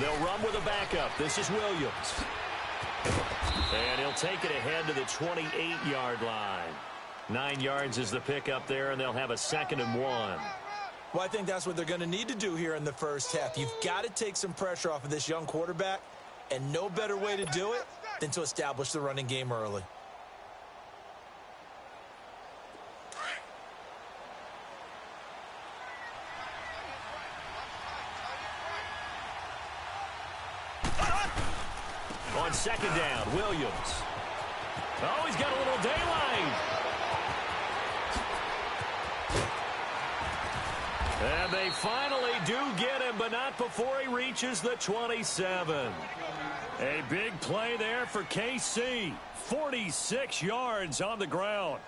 They'll run with a backup. This is Williams. And he'll take it ahead to the 28-yard line. 9 yards is the pickup there, and they'll have a 2nd and 1. Well, I think that's what they're going to need to do here in the first half. You've got to take some pressure off of this young quarterback, and no better way to do it than to establish the running game early. On 2nd down, Williams. Oh, he's got a little daylight. And they finally do get him, but not before he reaches the 27. A big play there for KC. 46 yards on the ground.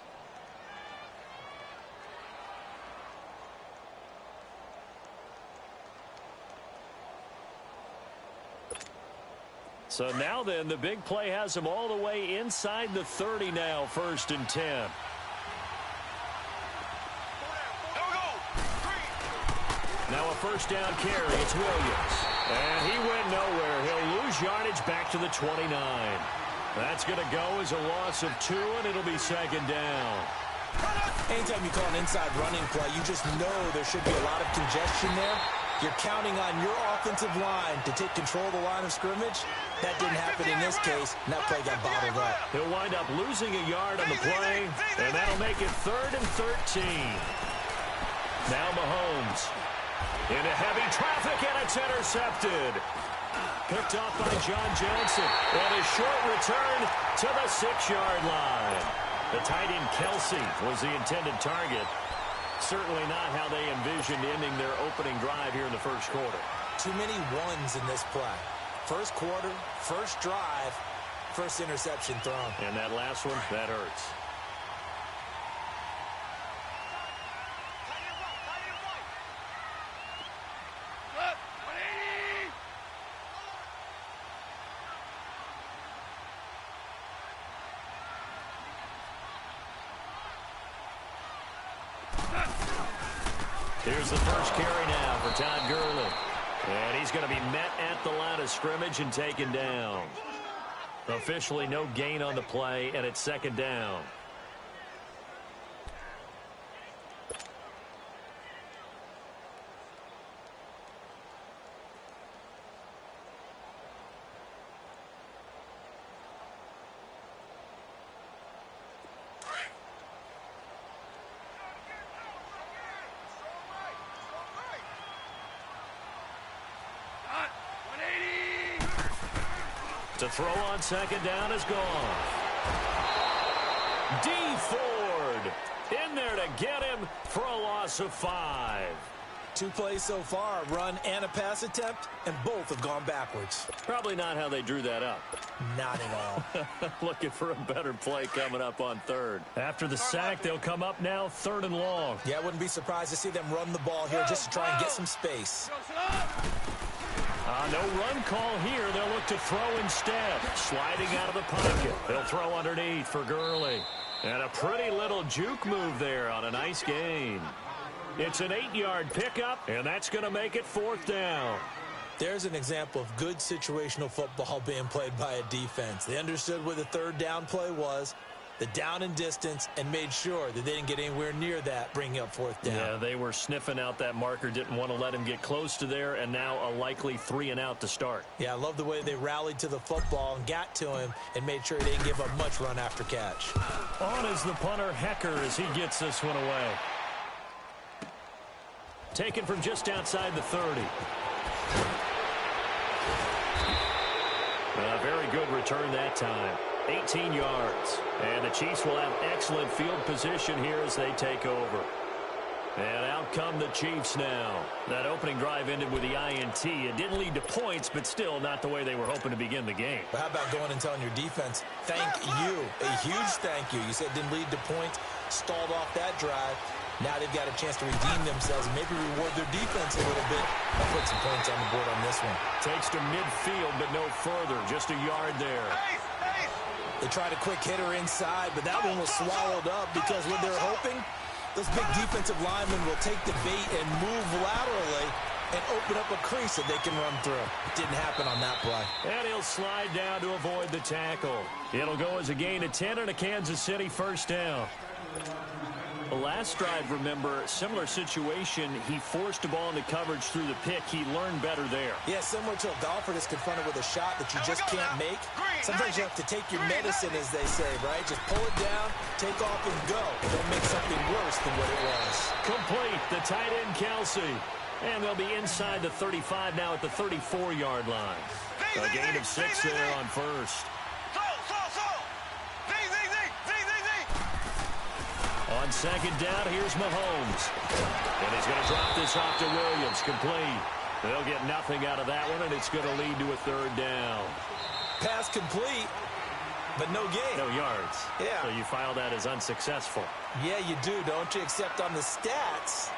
So now then, the big play has him all the way inside the 30 now, 1st and 10. Now a 1st down carry. It's Williams. And he went nowhere. He'll lose yardage back to the 29. That's going to go as a loss of 2, and it'll be 2nd down. Anytime you call an inside running play, you just know there should be a lot of congestion there. You're counting on your offensive line to take control of the line of scrimmage. That didn't happen in this case, and that play got bottled up. He'll wind up losing a yard on the play, and that'll make it 3rd and 13. Now Mahomes. Into heavy traffic, and it's intercepted. Picked off by John Johnson. And a short return to the 6-yard line. The tight end Kelsey was the intended target. Certainly not how they envisioned ending their opening drive here in the first quarter. Too many ones in this play. First quarter, first drive, first interception thrown. And that last one, that hurts. Here's the first carry now for Todd Gurley. And he's going to be met at the line of scrimmage and taken down. Officially no gain on the play, and it's 2nd down. To throw on 2nd down is gone. D. Ford in there to get him for a loss of 5. 2 plays so far, a run and a pass attempt, and both have gone backwards. Probably not how they drew that up. Not at all. Looking for a better play coming up on 3rd. After the sack, they'll come up now 3rd and long. Yeah, I wouldn't be surprised to see them run the ball here just to try and get some space. No run call here. They'll look to throw instead. Sliding out of the pocket. They'll throw underneath for Gurley. And a pretty little juke move there on a nice gain. It's an 8-yard pickup, and that's going to make it 4th down. There's an example of good situational football being played by a defense. They understood what the 3rd down play was, the down and distance, and made sure that they didn't get anywhere near that, bringing up 4th down. Yeah, they were sniffing out that marker, didn't want to let him get close to there, and now a likely 3 and out to start. Yeah, I love the way they rallied to the football and got to him and made sure he didn't give up much run after catch. On is the punter, Hecker, as he gets this one away. Taken from just outside the 30. A very good return that time. 18 yards. And the Chiefs will have excellent field position here as they take over. And out come the Chiefs now. That opening drive ended with the INT. It didn't lead to points, but still not the way they were hoping to begin the game. But how about going and telling your defense, thank you, a huge thank you. You said it didn't lead to points, stalled off that drive. Now they've got a chance to redeem themselves and maybe reward their defense a little bit. I'll put some points on the board on this one. Takes to midfield, but no further. Just a yard there. They tried a quick hitter inside, but that one was swallowed up because what they're hoping, those big defensive linemen will take the bait and move laterally and open up a crease that they can run through. It didn't happen on that play. And he'll slide down to avoid the tackle. It'll go as a gain of 10 and a Kansas City first down. The last drive, remember, similar situation. He forced the ball into coverage through the pick. He learned better there. Yeah, similar to a golfer that's confronted with a shot that you just can't make. Sometimes you have to take your medicine, as they say, right? Just pull it down, take off, and go. Don't make something worse than what it was. Complete, the tight end, Kelsey. And they'll be inside the 35 now at the 34-yard line. A gain of 6 there on first. On second down, here's Mahomes. And he's going to drop this off to Williams. Complete. They'll get nothing out of that one, and it's going to lead to a third down. Pass complete, but no gain. No yards. Yeah. So you file that as unsuccessful. Yeah, you do, don't you? Except on the stats,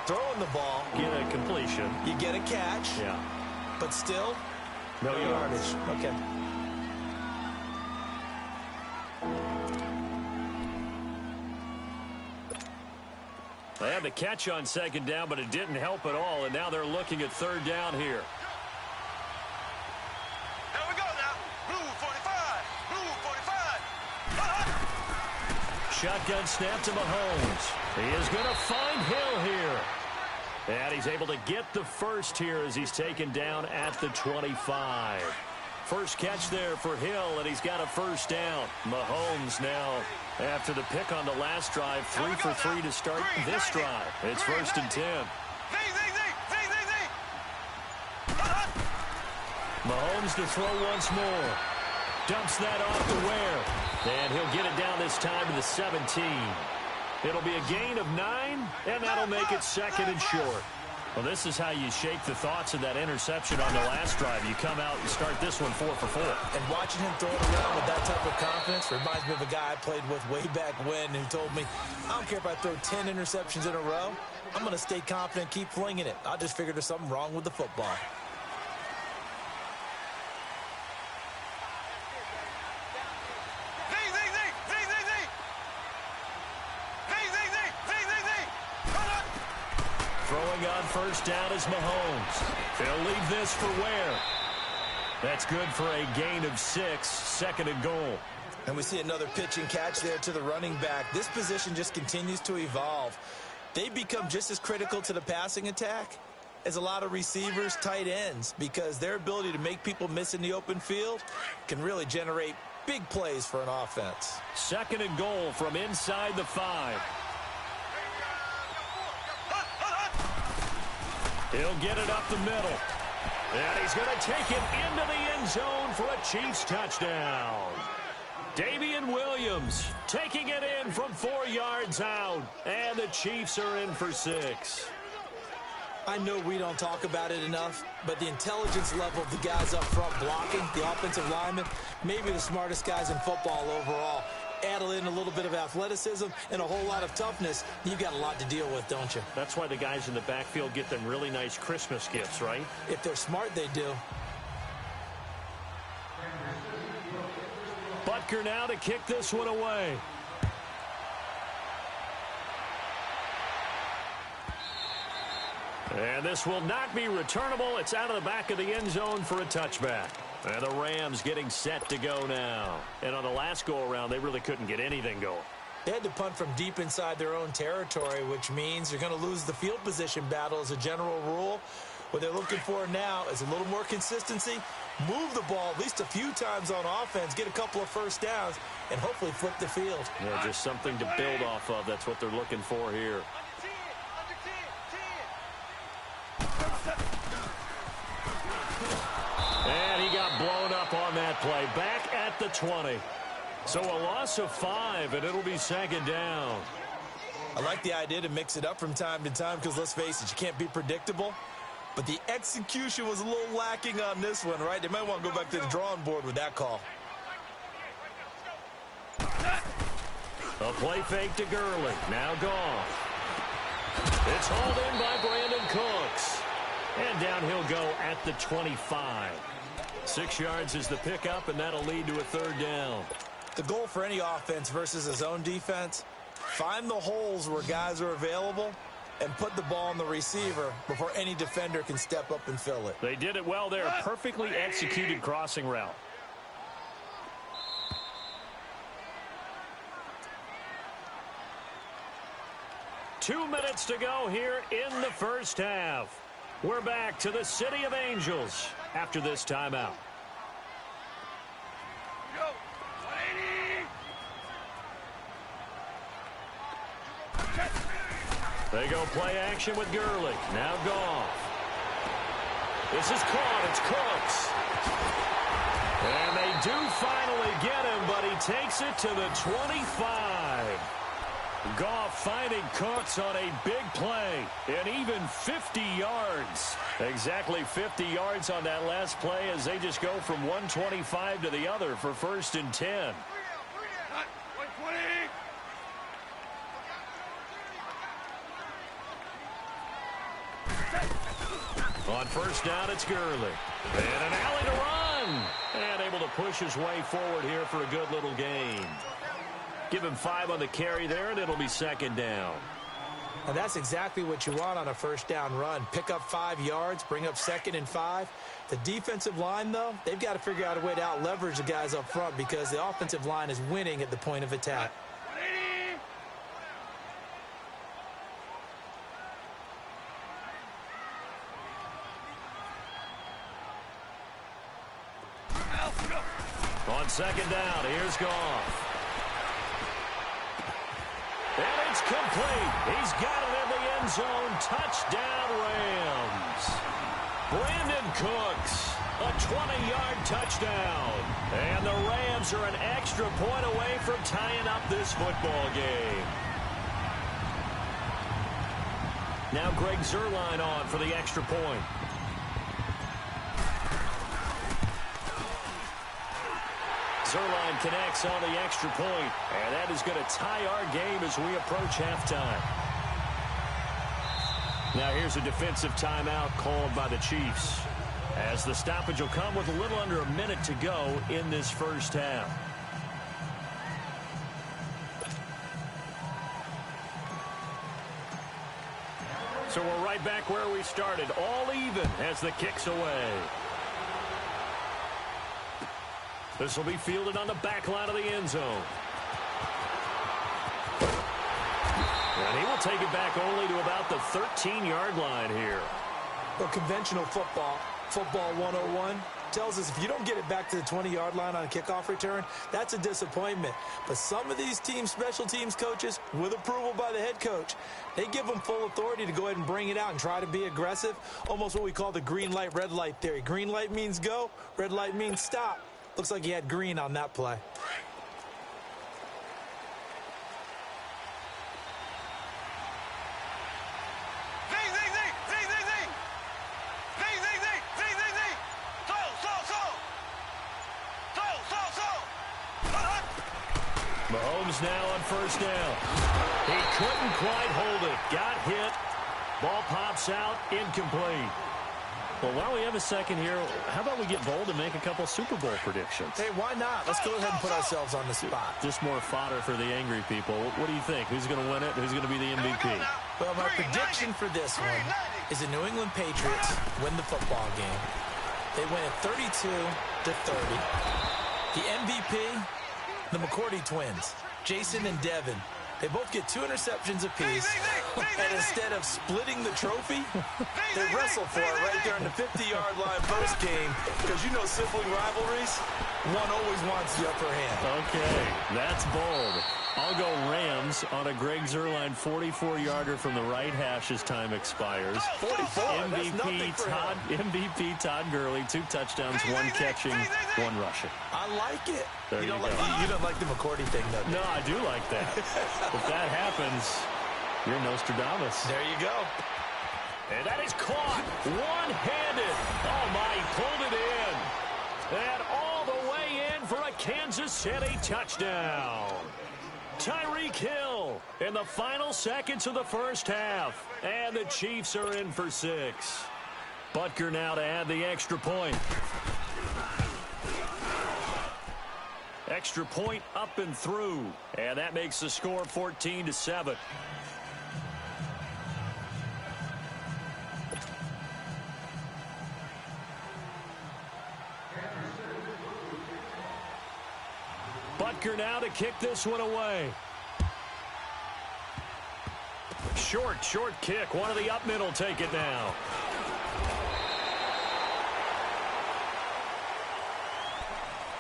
throwing the ball. Get a completion. You get a catch. Yeah. But still, no yardage. Okay. They had the catch on second down, but it didn't help at all, and now they're looking at third down here. There we go now. Blue 45. Blue 45. Shotgun snap to Mahomes. He is going to find Hill here. And he's able to get the first here as he's taken down at the 25. First catch there for Hill, and he's got a first down. Mahomes now, after the pick on the last drive, 3 for 3 to start this drive. It's first and 10. Mahomes to throw once more. Dumps that off to Ware. And he'll get it down this time to the 17. It'll be a gain of 9, and that'll make it second and short. Well, this is how you shape the thoughts of that interception on the last drive. You come out and start this one 4 for 4. And watching him throw it around with that type of confidence reminds me of a guy I played with way back when who told me, I don't care if I throw 10 interceptions in a row. I'm going to stay confident, keep flinging it. I just figured there's something wrong with the football. Throwing on first down is Mahomes. They'll leave this for Ware. That's good for a gain of 6, second and goal. And we see another pitch and catch there to the running back. This position just continues to evolve. They become just as critical to the passing attack as a lot of receivers, tight ends, because their ability to make people miss in the open field can really generate big plays for an offense. Second and goal from inside the 5. He'll get it up the middle. And he's going to take it into the end zone for a Chiefs touchdown. Damian Williams taking it in from 4 yards out. And the Chiefs are in for 6. I know we don't talk about it enough, but the intelligence level of the guys up front blocking, the offensive linemen, maybe the smartest guys in football overall. Add in a little bit of athleticism and a whole lot of toughness, you've got a lot to deal with, don't you? That's why the guys in the backfield get them really nice Christmas gifts, right? If they're smart, they do. Butker now to kick this one away. And this will not be returnable. It's out of the back of the end zone for a touchback. And the Rams getting set to go now. And on the last go-around, they really couldn't get anything going. They had to punt from deep inside their own territory, which means you're going to lose the field position battle as a general rule. What they're looking for now is a little more consistency, move the ball at least a few times on offense, get a couple of first downs, and hopefully flip the field. Yeah, just something to build off of. That's what they're looking for here. And he got blown up on that play. Back at the 20. So a loss of 5, and it'll be second down. I like the idea to mix it up from time to time because, let's face it, you can't be predictable. But the execution was a little lacking on this one, right? They might want to go back to the drawing board with that call. A play fake to Gurley. Now gone. It's hauled in by Brandon Cooks. And down he'll go at the 25. 6 yards is the pickup, and that'll lead to a third down. The goal for any offense versus a zone defense, find the holes where guys are available and put the ball on the receiver before any defender can step up and fill it. They did it well there. Perfectly executed crossing route. Two minutes to go here in the first half. We're back to the City of Angels after this timeout. They go play action with Gurley. Now Goff. This is caught. It's Cooks. And they do finally get him, but he takes it to the 25. Goff finding Cooks on a big play. And even 50 yards. Exactly 50 yards on that last play as they just go from 125 to the other for 1st and 10. On first down, it's Gurley. And an alley to run. And able to push his way forward here for a good little gain. Give him 5 on the carry there, and it'll be 2nd down. And that's exactly what you want on a first down run. Pick up 5 yards, bring up 2nd and 5. The defensive line, though, they've got to figure out a way to out-leverage the guys up front because the offensive line is winning at the point of attack. On 2nd down, here's Goff. And it's complete. He's got it in the end zone. Touchdown, Rams. Brandon Cooks, a 20-yard touchdown. And the Rams are an extra point away from tying up this football game. Now Greg Zuerlein on for the extra point. Zuerlein connects on the extra point, and that is going to tie our game as we approach halftime. Now here's a defensive timeout called by the Chiefs, as the stoppage will come with a little under a minute to go in this first half. So we're right back where we started, all even as the kick's away. This will be fielded on the back line of the end zone. And he will take it back only to about the 13-yard line here. Well, conventional football 101, tells us if you don't get it back to the 20-yard line on a kickoff return, that's a disappointment. But some of these team special teams coaches, with approval by the head coach, they give them full authority to go ahead and bring it out and try to be aggressive, almost what we call the green light, red light theory. Green light means go, red light means stop. Looks like he had green on that play. Mahomes now on first down. He couldn't quite hold it. Got hit. Ball pops out. Incomplete. Well, while we have a second here, how about we get bold and make a couple Super Bowl predictions? Hey, why not? Let's go ahead and put ourselves on the spot. Just more fodder for the angry people. What do you think? Who's going to win it? Who's going to be the MVP? Well, my prediction for this one is the New England Patriots win the football game. They win it 32-30. The MVP, the McCourty twins, Jason and Devin. They both get 2 interceptions apiece, and instead of splitting the trophy, they wrestle for it right there on the 50-yard line post-game, because you know sibling rivalries, one always wants the upper hand. Okay, that's bold. I'll go Rams on a Greg Zuerlein 44-yarder from the right hash as time expires. 44, that's nothing for him. MVP Todd Gurley, 2 touchdowns, 1 catching, 1 rushing. I like it. There you go. You don't like the McCourty thing, though. No, I do like that. If that happens, you're Nostradamus. There you go. And that is caught one-handed. Oh, my, he pulled it in. And all the way in for a Kansas City touchdown. Tyreek Hill in the final seconds of the first half. And the Chiefs are in for 6. Butker now to add the extra point. Extra point up and through. And that makes the score 14-7. kicker now to kick this one away. Short kick. One of the up middle take it now.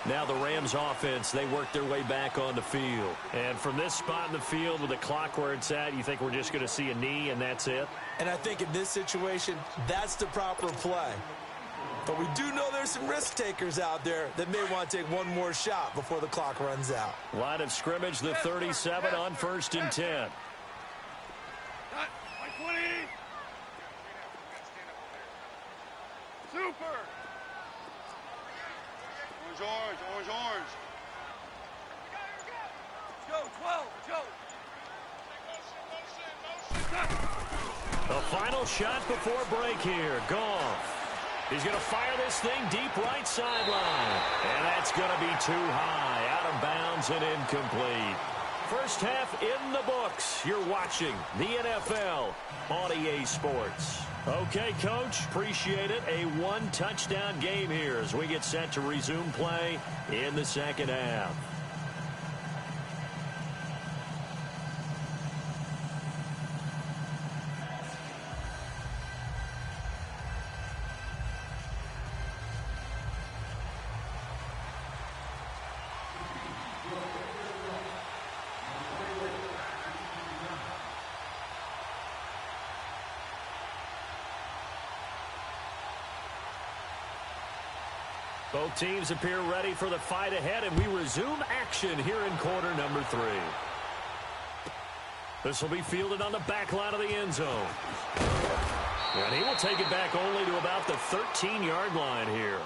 Now the Rams offense, they work their way back on the field. And from this spot in the field with the clock where it's at, you think we're just going to see a knee and that's it? And I think in this situation, that's the proper play. But we do know there's some risk takers out there that may want to take one more shot before the clock runs out. Line of scrimmage, the 37 on 1st and 10. Super. Orange. Let's go, 12, let's go. The final shot before break here. Goff. He's going to fire this thing deep right sideline. And that's going to be too high. Out of bounds and incomplete. First half in the books. You're watching the NFL on EA Sports. Okay, Coach, appreciate it. A one-touchdown game here as we get set to resume play in the second half. Both teams appear ready for the fight ahead, and we resume action here in quarter number 3. This will be fielded on the back line of the end zone. And he will take it back only to about the 13-yard line here.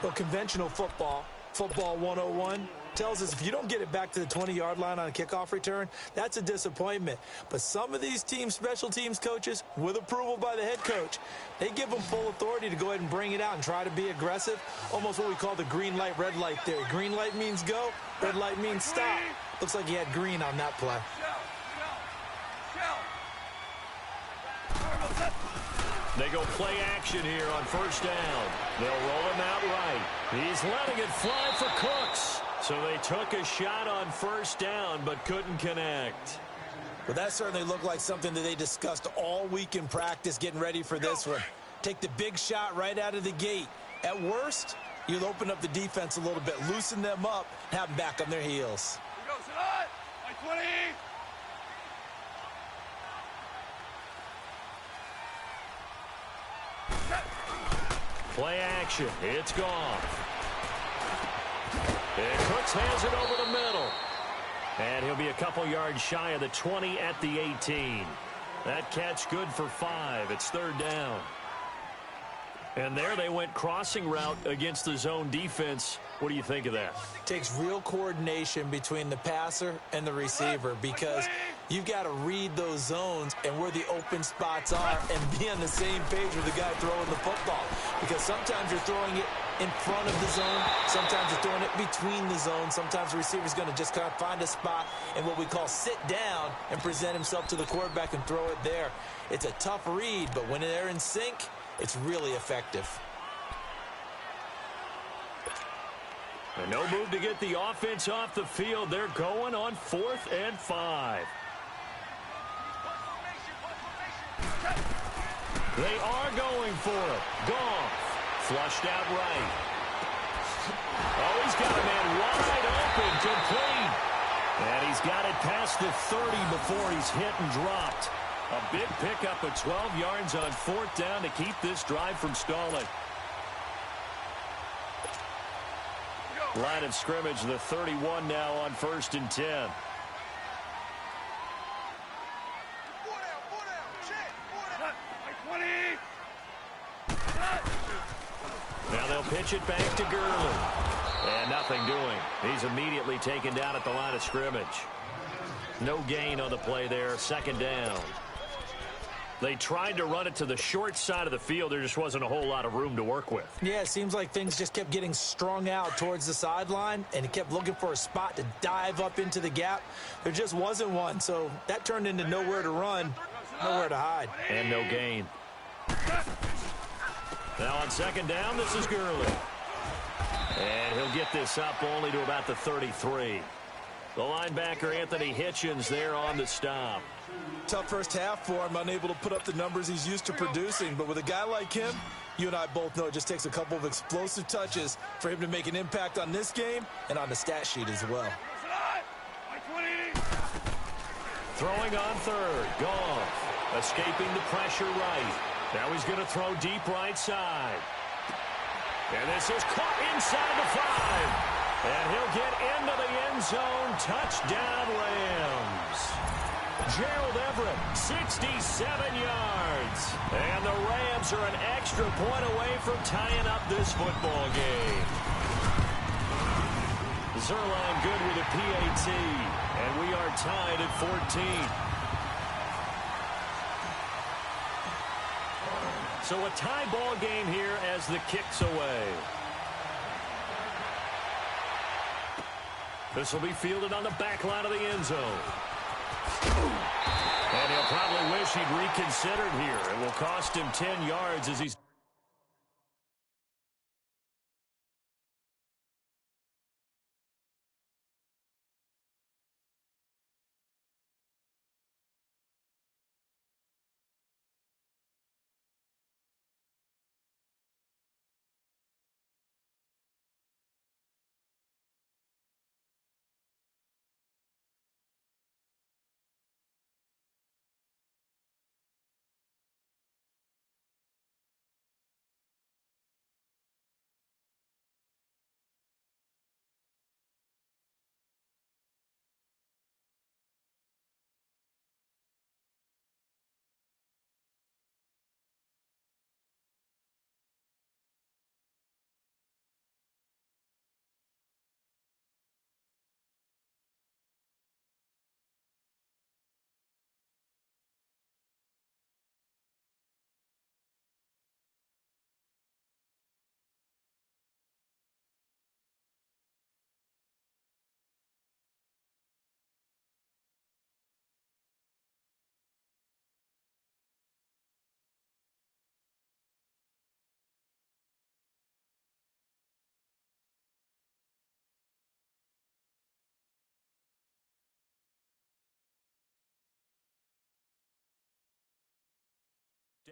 Well, conventional football 101, tells us if you don't get it back to the 20-yard line on a kickoff return, that's a disappointment. But some of these teams, special teams coaches, with approval by the head coach, they give them full authority to go ahead and bring it out and try to be aggressive. Almost what we call the green light, red light theory. Green light means go, red light means stop. Looks like he had green on that play. They go play action here on first down. They'll roll him out right. He's letting it fly for Cooks. So they took a shot on first down but couldn't connect. Well, that certainly looked like something that they discussed all week in practice getting ready for this one. Take the big shot right out of the gate. At worst, you'll open up the defense a little bit, loosen them up, and have them back on their heels. Here goes it. Like 20. Play action. It's gone. And Cooks hands it over the middle. And he'll be a couple yards shy of the 20 at the 18. That catch good for 5. It's third down. And there they went crossing route against the zone defense. What do you think of that? Takes real coordination between the passer and the receiver because you've got to read those zones and where the open spots are and be on the same page with the guy throwing the football. Because sometimes you're throwing it in front of the zone. Sometimes you're throwing it between the zones. Sometimes the receiver's going to just kind of find a spot and what we call sit down and present himself to the quarterback and throw it there. It's a tough read, but when they're in sync, it's really effective. And no move to get the offense off the field. They're going on 4th and 5. They are going for it. Goff. Flushed out right. Oh, he's got a man wide open. Complete. And he's got it past the 30 before he's hit and dropped. A big pickup of 12 yards on 4th down to keep this drive from stalling. Line of scrimmage, the 31 now on 1st and 10. Now they'll pitch it back to Gurley. And nothing doing. He's immediately taken down at the line of scrimmage. No gain on the play there. 2nd down. They tried to run it to the short side of the field. There just wasn't a whole lot of room to work with. Yeah, it seems like things just kept getting strung out towards the sideline, and he kept looking for a spot to dive up into the gap. There just wasn't one, so that turned into nowhere to run, nowhere to hide. And no gain. Now on 2nd down, this is Gurley. And he'll get this up only to about the 33. The linebacker, Anthony Hitchens, there on the stop. Tough first half for him, unable to put up the numbers he's used to producing. But with a guy like him, you and I both know it just takes a couple of explosive touches for him to make an impact on this game and on the stat sheet as well. Throwing on third. Goff escaping the pressure right. Now he's going to throw deep right side. And this is caught inside the 5. And he'll get into the end zone. Touchdown, Rams. Gerald Everett, 67 yards. And the Rams are an extra point away from tying up this football game. Zerline good with a PAT. And we are tied at 14. So a tie ball game here as the kick's away. This will be fielded on the back line of the end zone. And he'll probably wish he'd reconsidered here. It will cost him 10 yards as he's...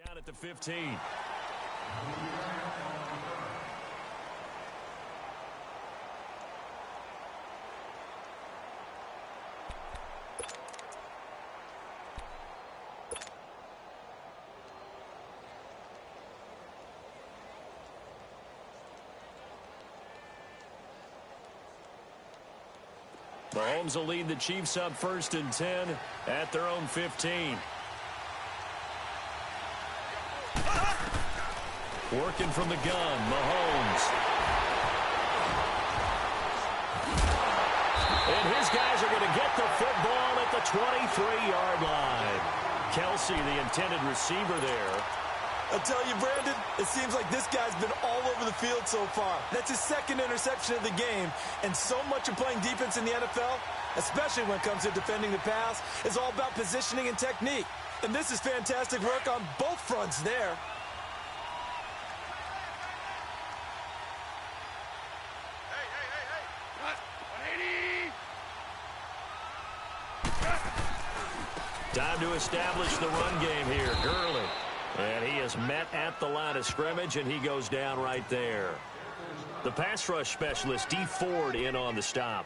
Down at the 15. Mahomes will lead the Chiefs up 1st and 10 at their own 15. Working from the gun, Mahomes. And his guys are going to get the football at the 23-yard line. Kelsey, the intended receiver there. I'll tell you, Brandon, it seems like this guy's been all over the field so far. That's his 2nd interception of the game. And so much of playing defense in the NFL, especially when it comes to defending the pass, is all about positioning and technique. And this is fantastic work on both fronts there. Time to establish the run game here. Gurley. And he is met at the line of scrimmage, and he goes down right there. The pass rush specialist, D. Ford, in on the stop.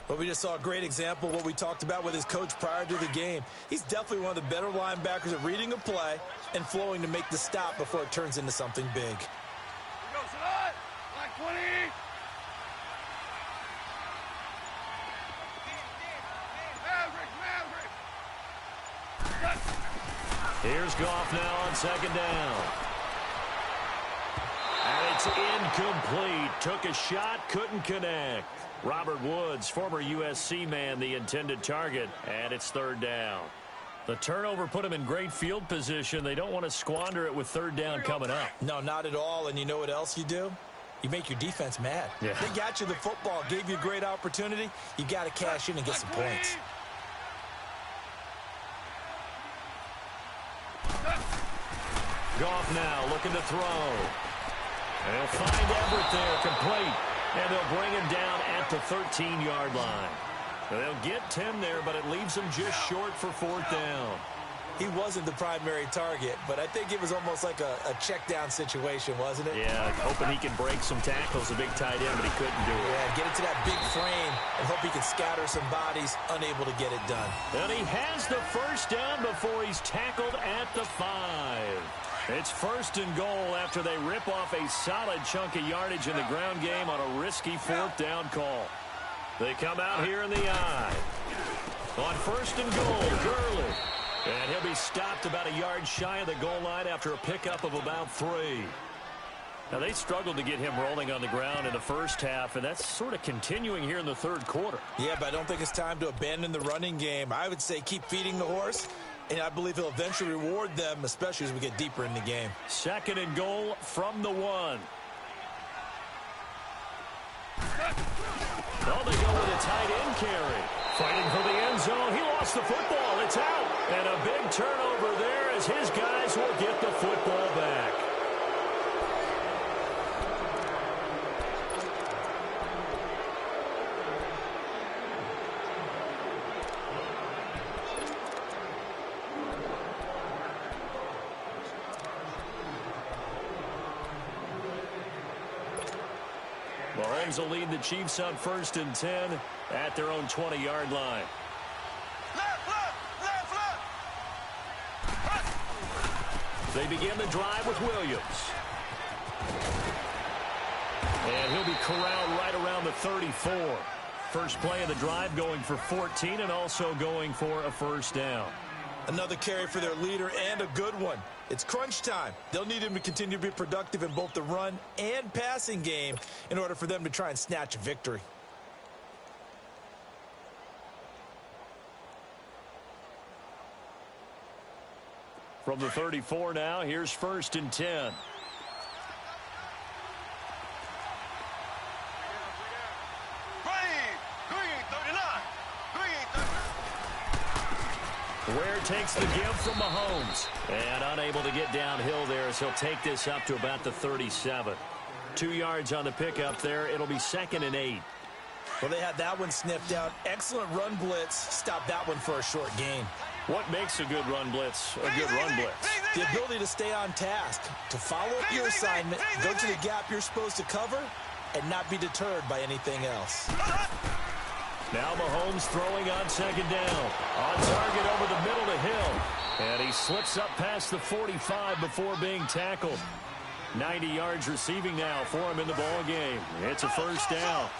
Well, we just saw a great example of what we talked about with his coach prior to the game. He's definitely one of the better linebackers at reading a play and flowing to make the stop before it turns into something big. Here goes it. Black 20. Here's Goff now on 2nd down. And it's incomplete. Took a shot, couldn't connect. Robert Woods, former USC man, the intended target, and it's 3rd down. The turnover put him in great field position. They don't want to squander it with 3rd down coming up. No, not at all. And you know what else you do? You make your defense mad. Yeah. They got you the football, gave you a great opportunity. You got to cash in and get some points. Goff now looking to throw. And he'll find Everett there, complete. And they'll bring him down at the 13-yard line. They'll get 10 there, but it leaves them just short for 4th down. He wasn't the primary target, but I think it was almost like a check down situation, wasn't it? Yeah, hoping he can break some tackles, a big tight end, but he couldn't do it. Yeah, get into that big frame and hope he can scatter some bodies, unable to get it done. And he has the 1st down before he's tackled at the 5. It's 1st and goal after they rip off a solid chunk of yardage in the ground game on a risky 4th down call. They come out here in the eye. On 1st and goal, Gurley. And he'll be stopped about a yard shy of the goal line after a pickup of about 3. Now, they struggled to get him rolling on the ground in the first half, and that's sort of continuing here in the 3rd quarter. Yeah, but I don't think it's time to abandon the running game. I would say keep feeding the horse, and I believe he'll eventually reward them, especially as we get deeper in the game. 2nd and goal from the 1. Oh, they go with a tight end carry. Fighting for the end zone. He lost the football. It's out. And a big turnover there as his guys will get the football back. Mahomes will lead the Chiefs on 1st and 10 at their own 20-yard line. They begin the drive with Williams. And he'll be corralled right around the 34. First play of the drive going for 14 and also going for a 1st down. Another carry for their leader and a good one. It's crunch time. They'll need him to continue to be productive in both the run and passing game in order for them to try and snatch a victory. From the 34 now, here's 1st and 10. Ware takes the give from Mahomes. And unable to get downhill there as he'll take this up to about the 37. 2 yards on the pickup there. It'll be 2nd and 8. Well, they had that one sniffed out. Excellent run blitz. Stop that one for a short gain. What makes a good run blitz a good run blitz? The ability to stay on task, to follow up your assignment, go to the gap you're supposed to cover, and not be deterred by anything else. Now Mahomes throwing on 2nd down. On target over the middle to Hill. And he slips up past the 45 before being tackled. 90 yards receiving now for him in the ball game. It's a 1st down.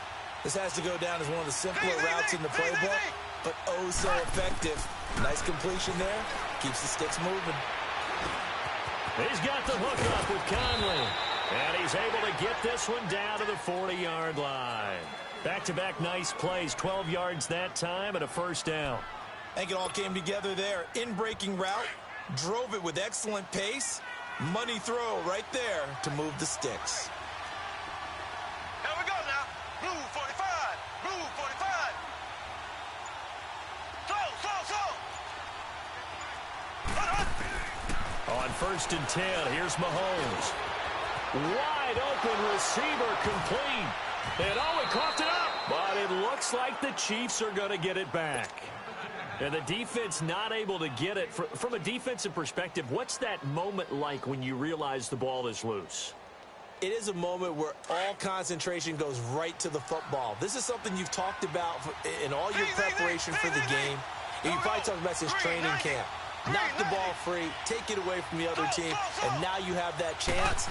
This has to go down as one of the simpler routes in the playbook, but oh so effective. Nice completion there. Keeps the sticks moving. He's got the hook up with Conley. And he's able to get this one down to the 40-yard line. Back-to-back nice plays. 12 yards that time and a 1st down. I think it all came together there. In-breaking route. Drove it with excellent pace. Money throw right there to move the sticks. Here we go now. Blue 45. Blue 45. On 1st and 10, here's Mahomes. Wide open receiver complete. And oh, he coughed it up. But it looks like the Chiefs are going to get it back. And the defense not able to get it. From a defensive perspective, what's that moment like when you realize the ball is loose? It is a moment where all concentration goes right to the football. This is something you've talked about in all your preparation for the game. You probably talked about since training camp. Knock the ball free, take it away from the other team, and now you have that chance.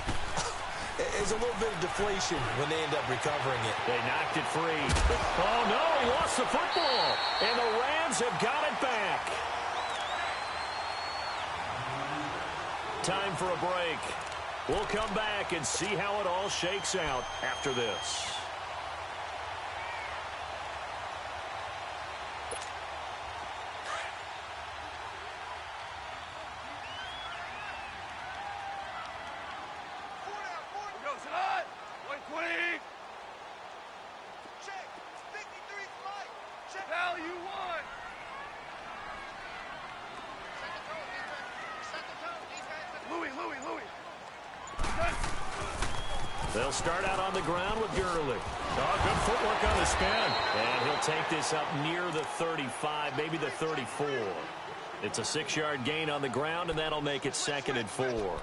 There's a little bit of deflation when they end up recovering it. They knocked it free. Oh, no, he lost the football. And the Rams have got it back. Time for a break. We'll come back and see how it all shakes out after this. They'll start out on the ground with Gurley. Oh, good footwork on the spin. And he'll take this up near the 35, maybe the 34. It's a 6-yard gain on the ground, and that'll make it 2nd and 4.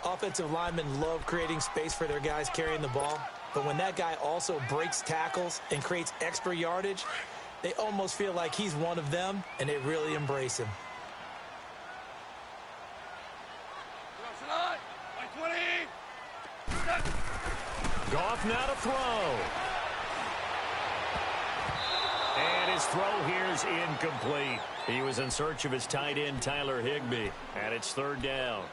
Offensive linemen love creating space for their guys carrying the ball, but when that guy also breaks tackles and creates extra yardage, they almost feel like he's one of them, and they really embrace him. Goff now to throw. And his throw here's incomplete. He was in search of his tight end, Tyler Higbee, and it's 3rd down.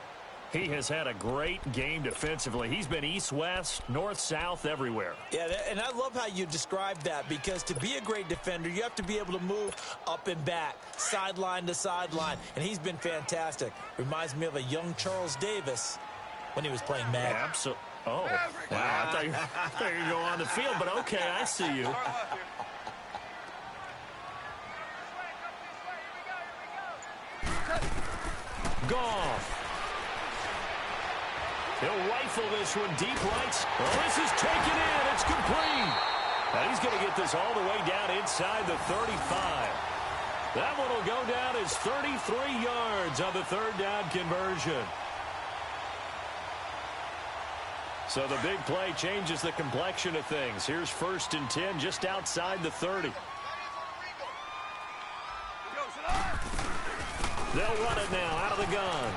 He has had a great game defensively. He's been east-west, north-south, everywhere. Yeah, and I love how you described that, because to be a great defender, you have to be able to move up and back, sideline to sideline, and he's been fantastic. Reminds me of a young Charles Davis when he was playing Madden. Absolutely. Oh, wow. I thought you were going to go on the field, but okay, I see you. Goff. He'll rifle this one deep right. Oh, this is taken in. It's complete. Now he's going to get this all the way down inside the 35. That one will go down as 33 yards on the 3rd down conversion. So the big play changes the complexion of things. Here's 1st and 10 just outside the 30. They'll run it now out of the gun.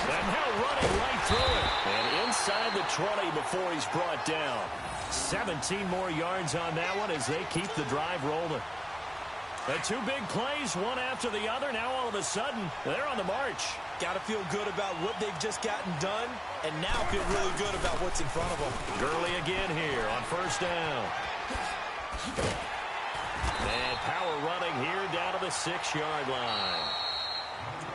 And now running right through it. And inside the 20 before he's brought down. 17 more yards on that one as they keep the drive rolling. The 2 big plays, one after the other. Now all of a sudden, they're on the march. Got to feel good about what they've just gotten done, and now feel really good about what's in front of them. Gurley again here on 1st down. And power running here down to the 6-yard line.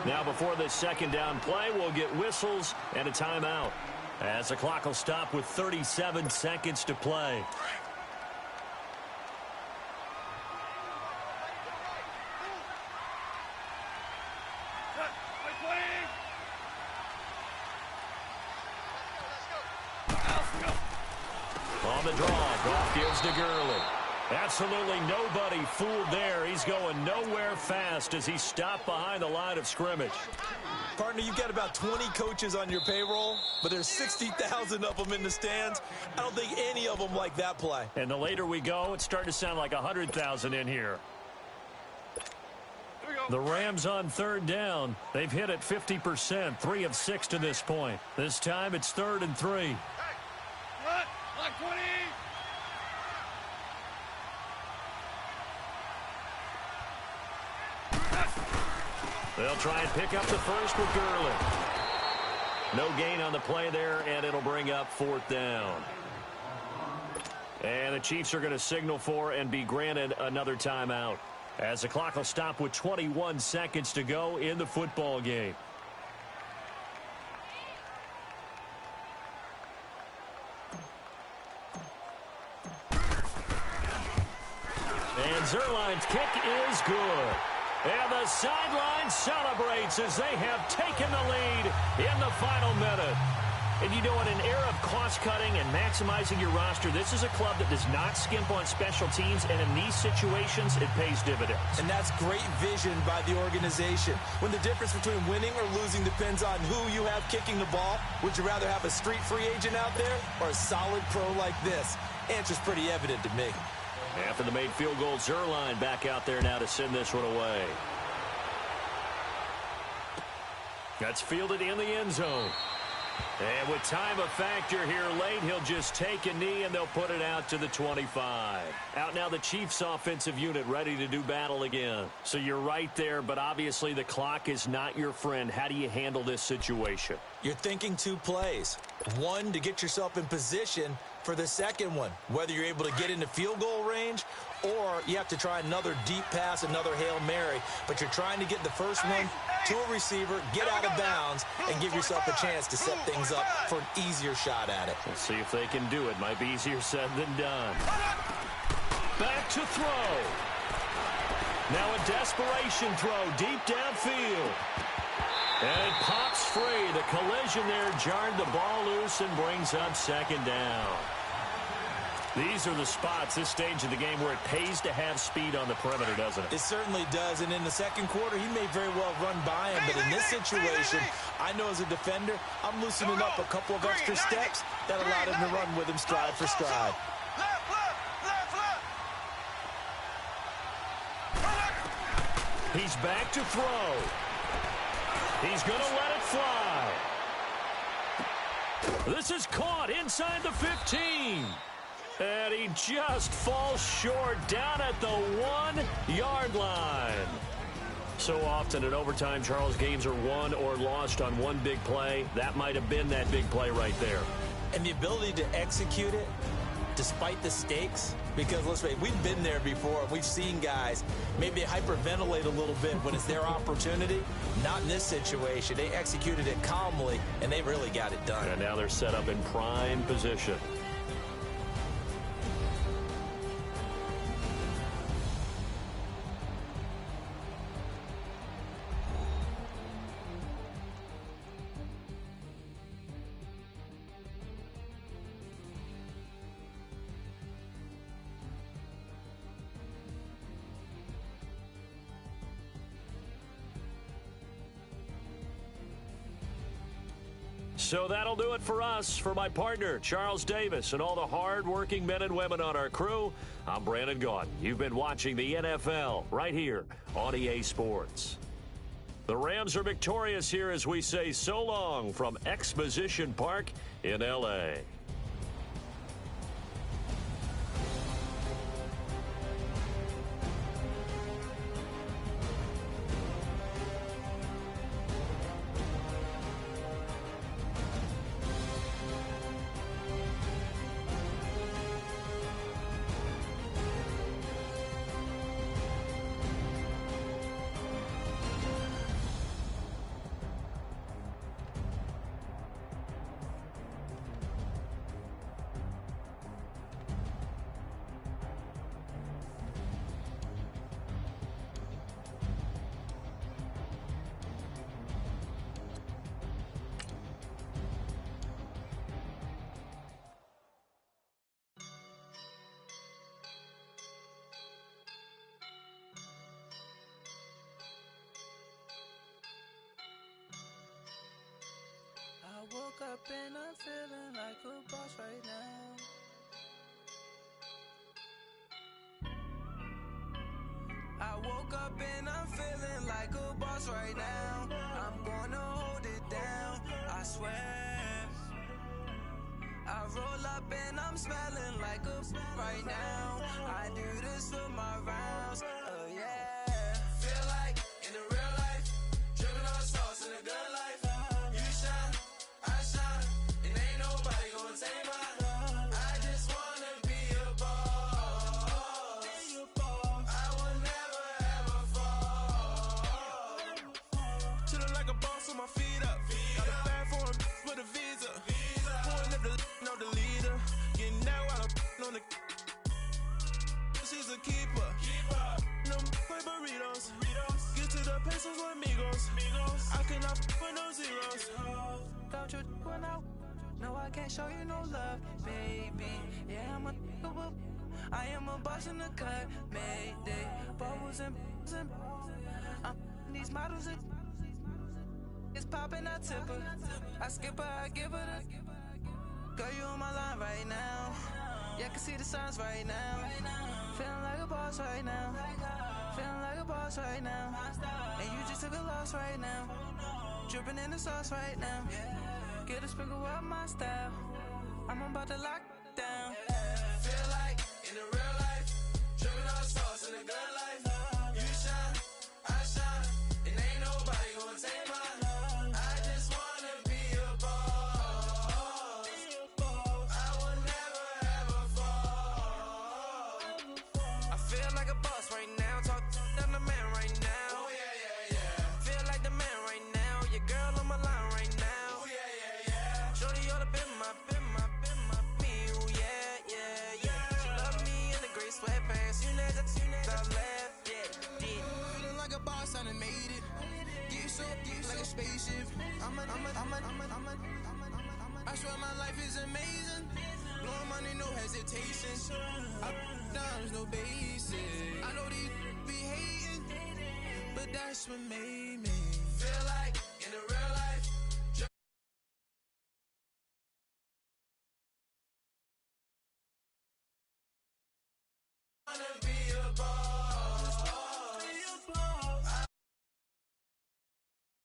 Now before this 2nd down play, we'll get whistles and a timeout, as the clock will stop with 37 seconds to play. On the draw, Goff gives to Gurley. Absolutely nobody fooled there. He's going nowhere fast as he stopped behind the line of scrimmage. Partner, you've got about 20 coaches on your payroll, but there's 60,000 of them in the stands. I don't think any of them like that play. And the later we go, it's starting to sound like 100,000 in here. The Rams on 3rd down. They've hit it 50%, 3 of 6 to this point. This time it's 3rd and 3. They'll try and pick up the first with Gurley. No gain on the play there, and it'll bring up 4th down. And the Chiefs are going to signal for and be granted another timeout, as the clock will stop with 21 seconds to go in the football game. And Zerline's kick is good. And the sideline celebrates as they have taken the lead in the final minute. And you know, in an era of cost-cutting and maximizing your roster, this is a club that does not skimp on special teams, and in these situations, it pays dividends. And that's great vision by the organization. When the difference between winning or losing depends on who you have kicking the ball, would you rather have a street free agent out there or a solid pro like this? Answer's pretty evident to me. After the made field goal, Zerline back out there now to send this one away. That's fielded in the end zone. And with time a factor here late, he'll just take a knee and they'll put it out to the 25. Out now the Chiefs offensive unit ready to do battle again. So you're right there, but obviously the clock is not your friend. How do you handle this situation? You're thinking 2 plays. One, to get yourself in position for the second one, whether you're able to get into field goal range or you have to try another deep pass, another Hail Mary, but you're trying to get the first one to a receiver, get out of bounds, and give yourself a chance to set things up for an easier shot at it. We'll see if they can do it. Might be easier said than done. Back to throw. Now a desperation throw deep downfield. And it pops free. The collision there jarred the ball loose and brings up second down. These are the spots, this stage of the game, where it pays to have speed on the perimeter, doesn't it? It certainly does. And in the second quarter, he may very well run by him. But in this situation, I know as a defender, I'm loosening up a couple of extra steps that allowed him to run with him stride for stride. He's back to throw. He's going to let it fly. This is caught inside the 15. And he just falls short down at the 1-yard line. So often in overtime, Charles, games are won or lost on one big play. That might have been that big play right there. And the ability to execute it despite the stakes, because let's face it, we've been there before. We've seen guys maybe hyperventilate a little bit when it's their opportunity. Not in this situation. They executed it calmly, and they really got it done. And now they're set up in prime position. So that'll do it for us. For my partner, Charles Davis, and all the hard-working men and women on our crew, I'm Brandon Gaudin. You've been watching the NFL right here on EA Sports. The Rams are victorious here as we say so long from Exposition Park in L.A. I woke up and I'm feeling like a boss right now. I woke up and I'm feeling like a boss right now. I'm gonna hold it down, I swear. I roll up and I'm smelling like a right now. I do this for my rounds, oh yeah. Feel like in the real life, dripping on sauce in a good life. You shine, I shine, and ain't nobody gonna take mine. I just wanna be a boss. I will never ever fall. Chillin' like a boss with my feet up. Got a bag for him with a visa. Pulling up the know the leader. Getting out while I'm on the. She's a keeper. No play burritos. Get to the pesos with amigos. I cannot with no zeros. Don't you run out? No, I can't show you no love, baby. Yeah, I am a boss in the cut, Mayday. Bubbles and I'm these models. It's popping, I tip her. I skip her, I give her the. Girl, you on my line right now. Yeah, I can see the signs right now. Feeling like a boss right now. Feeling like a boss right now. And you just took a loss right now. Dripping in the sauce right now. Get a sprinkle up my style. I'm about to lock down. Feel like in the real life, dripping on sauce in a good life. You shine, I shine, and ain't nobody gonna take mine. I just wanna be a boss. I will never ever fall. I feel like a boss right now. Talk to the man right now. Oh yeah, yeah, yeah. Feel like the man right now. Your girl on my line right now. Oh yeah, yeah, yeah. Shorty oughta been my, me so deep like a spaceship. I swear my life is amazing. Blowing money, no hesitation. Up, downs, no basic. I know these be hating, but that's what made me feel like in the real life. Wanna be a boss.